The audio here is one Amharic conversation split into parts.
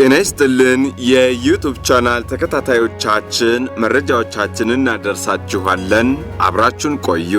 ጤና ይስጥልን የዩቲዩብ ቻናል ተከታታዮቻችን መረጃዎቻችንን እናደርሳችኋለን። አብራችሁን ቆዩ።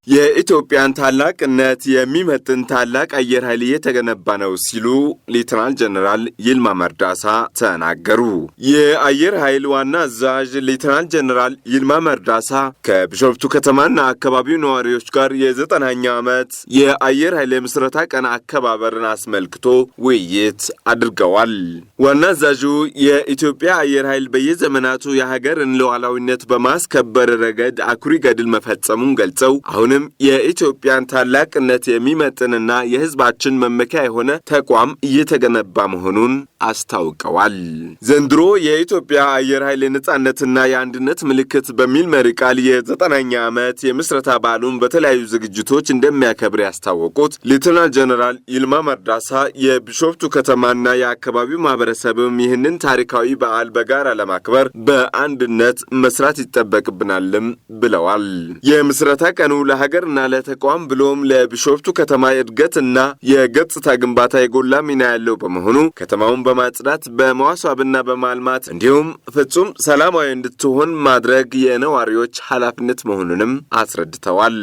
የኢትዮጵያን ታላቅነት የሚመጥን ታላቅ አየር ኃይል እየተገነባ ነው ሲሉ ሌተናል ጀነራል ይልማ መርዳሳ ተናገሩ። የአየር ኃይል ዋና አዛዥ ሌተናል ጀነራል ይልማ መርዳሳ ከቢሾፍቱ ከተማና አካባቢው ነዋሪዎች ጋር የ90ኛ ዓመት የአየር ኃይል የምስረታ ቀን አከባበርን አስመልክቶ ውይይት አድርገዋል። ዋና አዛዡ የኢትዮጵያ አየር ኃይል በየዘመናቱ የሀገርን ሉዓላዊነት በማስከበር ረገድ አኩሪ ገድል መፈጸሙን ገልጸው አሁንም የኢትዮጵያን ታላቅነት የሚመጥንና የሕዝባችን መመኪያ የሆነ ተቋም እየተገነባ መሆኑን አስታውቀዋል። ዘንድሮ የኢትዮጵያ አየር ኃይል የነጻነትና የአንድነት ምልክት በሚል መሪ ቃል የ90ኛ ዓመት የምስረታ በዓሉን በተለያዩ ዝግጅቶች እንደሚያከብር ያስታወቁት ሌተናል ጀነራል ይልማ መርዳሳ የቢሾፍቱ ከተማና የአካባቢው ማህበረሰብም ይህንን ታሪካዊ በዓል በጋራ ለማክበር በአንድነት መስራት ይጠበቅብናልም ብለዋል። የምስረታ ቀኑ ለሀገርና ለተቋም ብሎም ለቢሾፍቱ ከተማ እድገትና የገጽታ ግንባታ የጎላ ሚና ያለው በመሆኑ ከተማውን በማጽዳት በመዋሷብና በማልማት እንዲሁም ፍጹም ሰላማዊ እንድትሆን ማድረግ የነዋሪዎች ኃላፊነት መሆኑንም አስረድተዋል።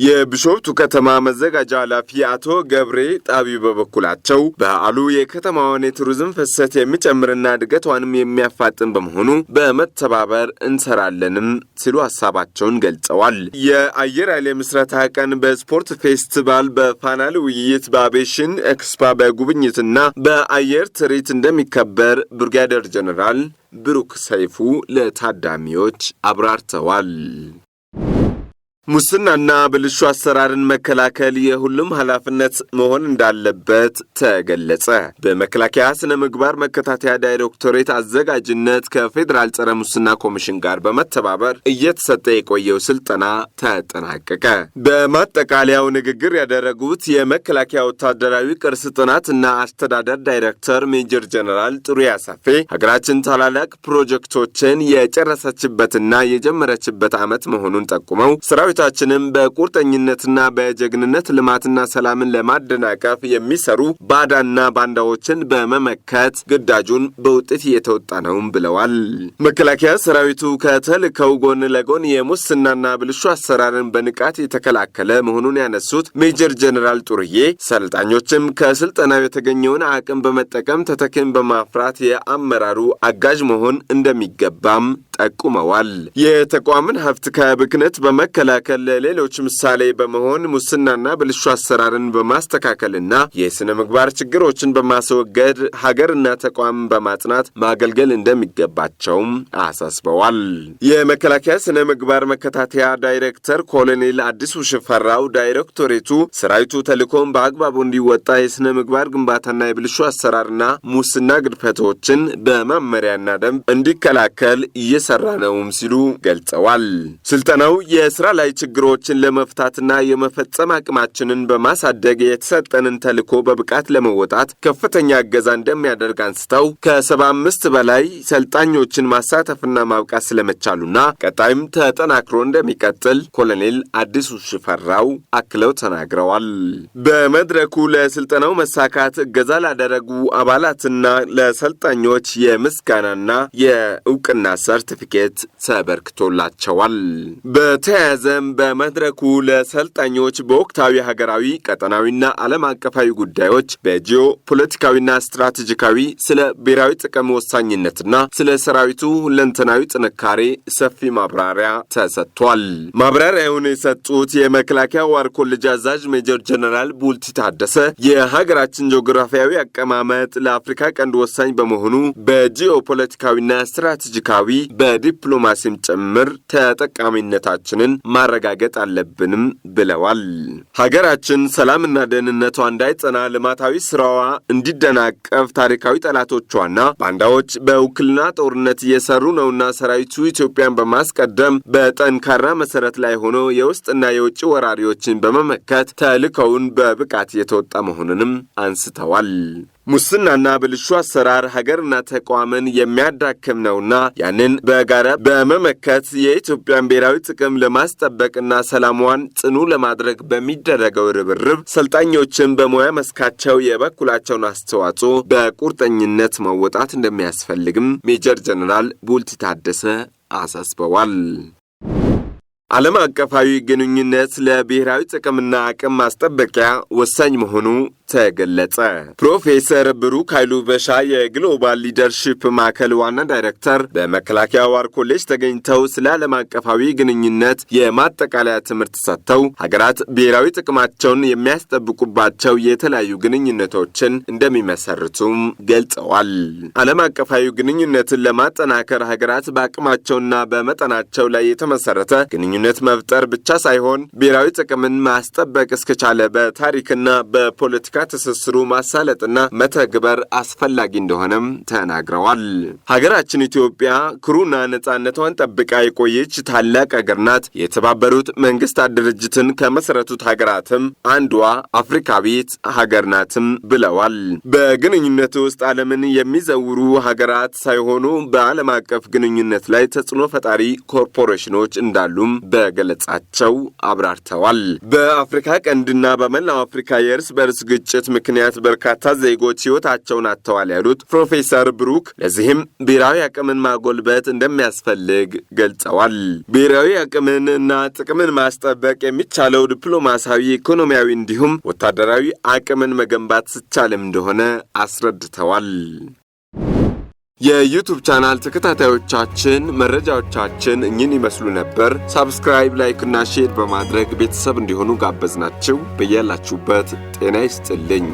የቢሾፍቱ ከተማ መዘጋጃ ኃላፊ አቶ ገብሬ ጣቢ በበኩላቸው በዓሉ የከተማዋን የቱሪዝም ፍሰት የሚጨምርና እድገቷንም የሚያፋጥን በመሆኑ በመተባበር እንሰራለንም ሲሉ ሀሳባቸውን ገልጸዋል። የአየር ኃይል የምስረታ ቀን በስፖርት ፌስቲቫል፣ በፓናል ውይይት፣ በአቪዬሽን ኤክስፖ፣ በጉብኝትና በአየር ትርኢት እንደሚከበር ብርጋዴር ጀነራል ብሩክ ሰይፉ ለታዳሚዎች አብራርተዋል። ሙስናና ብልሹ አሰራርን መከላከል የሁሉም ኃላፊነት መሆን እንዳለበት ተገለጸ። በመከላከያ ስነ ምግባር መከታተያ ዳይሬክቶሬት አዘጋጅነት ከፌዴራል ጸረ ሙስና ኮሚሽን ጋር በመተባበር እየተሰጠ የቆየው ስልጠና ተጠናቀቀ። በማጠቃለያው ንግግር ያደረጉት የመከላከያ ወታደራዊ ቅርስ ጥናትና አስተዳደር ዳይሬክተር ሜጀር ጀነራል ጥሩዬ አሳፌ ሀገራችን ታላላቅ ፕሮጀክቶችን የጨረሰችበትና የጀመረችበት ዓመት መሆኑን ጠቁመው ሰራዊታችንም በቁርጠኝነትና በጀግንነት ልማትና ሰላምን ለማደናቀፍ የሚሰሩ ባዳና ባንዳዎችን በመመከት ግዳጁን በውጤት እየተወጣ ነውም ብለዋል። መከላከያ ሰራዊቱ ከተልእኮው ጎን ለጎን የሙስናና ብልሹ አሰራርን በንቃት የተከላከለ መሆኑን ያነሱት ሜጀር ጀነራል ጥሩዬ ሰልጣኞችም ከስልጠናው የተገኘውን አቅም በመጠቀም ተተኪን በማፍራት የአመራሩ አጋዥ መሆን እንደሚገባም ጠቁመዋል። የተቋምን ሀብት ከብክነት በመከላከል ለሌሎች ምሳሌ በመሆን ሙስናና ብልሹ አሰራርን በማስተካከልና የስነ ምግባር ችግሮችን በማስወገድ ሀገርና ተቋምን በማጽናት ማገልገል እንደሚገባቸውም አሳስበዋል። የመከላከያ ስነ ምግባር መከታተያ ዳይሬክተር ኮሎኔል አዲሱ ሽፈራው ዳይሬክቶሬቱ ሰራዊቱ ተልእኮውን በአግባቡ እንዲወጣ የስነ ምግባር ግንባታና የብልሹ አሰራርና ሙስና ግድፈቶችን በመመሪያና ደንብ እንዲከላከል እየሰራ ነውም ሲሉ ገልጸዋል። ስልጠናው የስራ ላይ ችግሮችን ለመፍታትና የመፈጸም አቅማችንን በማሳደግ የተሰጠንን ተልእኮ በብቃት ለመወጣት ከፍተኛ እገዛ እንደሚያደርግ አንስተው ከ75 በላይ ሰልጣኞችን ማሳተፍና ማብቃት ስለመቻሉና ቀጣይም ተጠናክሮ እንደሚቀጥል ኮሎኔል አዲሱ ሽፈራው አክለው ተናግረዋል። በመድረኩ ለስልጠናው መሳካት እገዛ ላደረጉ አባላትና ለሰልጣኞች የምስጋናና የእውቅና ሰርቲፊኬት ተበርክቶላቸዋል። በተያያዘም በመድረኩ ለሰልጣኞች በወቅታዊ ሀገራዊ፣ ቀጠናዊና ዓለም አቀፋዊ ጉዳዮች በጂኦ ፖለቲካዊና ስትራቴጂካዊ ስለ ብሔራዊ ጥቅም ወሳኝነትና ስለ ሰራዊቱ ሁለንተናዊ ጥንካሬ ሰፊ ማብራሪያ ተሰጥቷል። ማብራሪያውን የሰጡት የመከላከያ ዋር ኮሌጅ አዛዥ ሜጀር ጀነራል ቡልቲ ታደሰ የሀገራችን ጂኦግራፊያዊ አቀማመጥ ለአፍሪካ ቀንድ ወሳኝ በመሆኑ በጂኦ ፖለቲካዊና ስትራቴጂካዊ በዲፕሎማሲም ጭምር ተጠቃሚነታችንን ማረጋገጥ አለብንም ብለዋል። ሀገራችን ሰላምና ደህንነቷ እንዳይጸና ልማታዊ ስራዋ እንዲደናቀፍ ታሪካዊ ጠላቶቿና ባንዳዎች በውክልና ጦርነት እየሰሩ ነውና ሰራዊቱ ኢትዮጵያን በማስቀደም በጠንካራ መሰረት ላይ ሆኖ የውስጥና የውጭ ወራሪዎችን በመመከት ተልእኮውን በብቃት የተወጣ መሆኑንም አንስተዋል። ሙስናና ብልሹ አሰራር ሀገርና ተቋምን የሚያዳክም ነውና ያንን በጋራ በመመከት የኢትዮጵያን ብሔራዊ ጥቅም ለማስጠበቅና ሰላሟን ጽኑ ለማድረግ በሚደረገው ርብርብ ሰልጣኞችን በሙያ መስካቸው የበኩላቸውን አስተዋጽኦ በቁርጠኝነት መወጣት እንደሚያስፈልግም ሜጀር ጀነራል ቡልቲ ታደሰ አሳስበዋል። ዓለም አቀፋዊ ግንኙነት ለብሔራዊ ጥቅምና አቅም ማስጠበቂያ ወሳኝ መሆኑ ተገለጸ። ፕሮፌሰር ብሩክ ኃይሉ በሻ የግሎባል ሊደርሺፕ ማዕከል ዋና ዳይሬክተር በመከላከያ ዋር ኮሌጅ ተገኝተው ስለ ዓለም አቀፋዊ ግንኙነት የማጠቃለያ ትምህርት ሰጥተው ሀገራት ብሔራዊ ጥቅማቸውን የሚያስጠብቁባቸው የተለያዩ ግንኙነቶችን እንደሚመሰርቱም ገልጸዋል። ዓለም አቀፋዊ ግንኙነትን ለማጠናከር ሀገራት በአቅማቸውና በመጠናቸው ላይ የተመሰረተ ግንኙነት መፍጠር ብቻ ሳይሆን ብሔራዊ ጥቅምን ማስጠበቅ እስከቻለ በታሪክና በፖለቲካ ትስስሩ ማሳለጥና መተግበር አስፈላጊ እንደሆነም ተናግረዋል። ሀገራችን ኢትዮጵያ ኩሩና ነጻነቷን ጠብቃ የቆየች ታላቅ ሀገር ናት። የተባበሩት መንግስታት ድርጅትን ከመሰረቱት ሀገራትም አንዷ አፍሪካዊት ሀገር ናትም ብለዋል። በግንኙነት ውስጥ ዓለምን የሚዘውሩ ሀገራት ሳይሆኑ በዓለም አቀፍ ግንኙነት ላይ ተጽዕኖ ፈጣሪ ኮርፖሬሽኖች እንዳሉም በገለጻቸው አብራርተዋል። በአፍሪካ ቀንድና በመላው አፍሪካ የእርስ በርስ ግጭት ምክንያት በርካታ ዜጎች ሕይወታቸውን አጥተዋል ያሉት ፕሮፌሰር ብሩክ ለዚህም ብሔራዊ አቅምን ማጎልበት እንደሚያስፈልግ ገልጸዋል። ብሔራዊ አቅምን እና ጥቅምን ማስጠበቅ የሚቻለው ዲፕሎማሲያዊ፣ ኢኮኖሚያዊ እንዲሁም ወታደራዊ አቅምን መገንባት ሲቻልም እንደሆነ አስረድተዋል። የዩቲዩብ ቻናል ተከታታዮቻችን መረጃዎቻችን እኚህን ይመስሉ ነበር። ሳብስክራይብ፣ ላይክ እና ሼር በማድረግ ቤተሰብ እንዲሆኑ ጋበዝናችሁ። በያላችሁበት ጤና ይስጥልኝ።